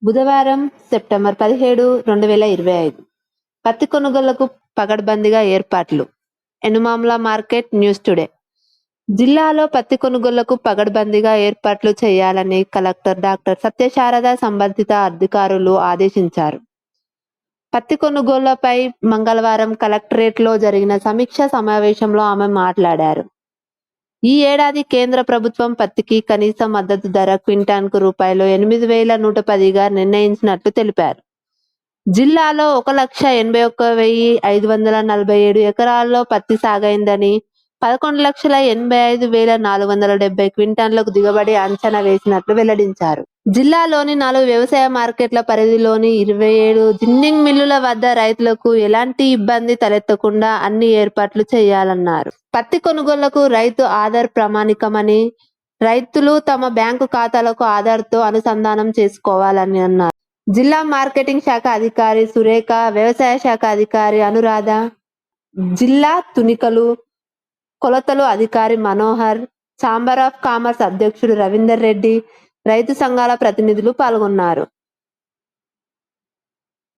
బుధవారం సెప్టెంబర్ 17, 2025 పత్తి కొనుగోళ్లకు పకడ్బందీగా ఏర్పాట్లు. ఎనుమామ్ల మార్కెట్ న్యూస్ టుడే. జిల్లాలో పత్తి కొనుగోళ్లకు పకడ్బందీగా ఏర్పాట్లు చేయాలని కలెక్టర్ డాక్టర్ సత్యశారద సంబంధిత అధికారులు ఆదేశించారు. పత్తి కొనుగోళ్లపై మంగళవారం కలెక్టరేట్లో జరిగిన సమీక్షా సమావేశంలో ఆమె మాట్లాడారు. ఈ ఏడాది కేంద్ర ప్రభుత్వం పత్తికి కనీస మద్దతు ధర క్వింటాన్కు రూ. 8,110గా నిర్ణయించినట్లు తెలిపారు. జిల్లాలో 1,81,547 ఎకరాల్లో పత్తి సాగైందని, 11,85,470 క్వింటాన్లకు దిగుబడి అంచనా వేసినట్లు వెల్లడించారు. జిల్లాలోని 4 వ్యవసాయ మార్కెట్ల పరిధిలోని 27 జిన్నింగ్ మిల్లుల వద్ద రైతులకు ఎలాంటి ఇబ్బంది తలెత్తకుండా అన్ని ఏర్పాట్లు చేయాలన్నారు. పత్తి కొనుగోళ్లకు రైతు ఆధార్ ప్రామాణికమని, రైతులు తమ బ్యాంకు ఖాతాలకు ఆధార్తో అనుసంధానం చేసుకోవాలని అన్నారు. జిల్లా మార్కెటింగ్ శాఖ అధికారి సురేఖ, వ్యవసాయ శాఖ అధికారి అనురాధ, జిల్లా తునికలు కొలతలు అధికారి మనోహర్, ఛాంబర్ ఆఫ్ కామర్స్ అధ్యక్షుడు రవీందర్ రెడ్డి, రైతు సంఘాల ప్రతినిధులు పాల్గొన్నారు.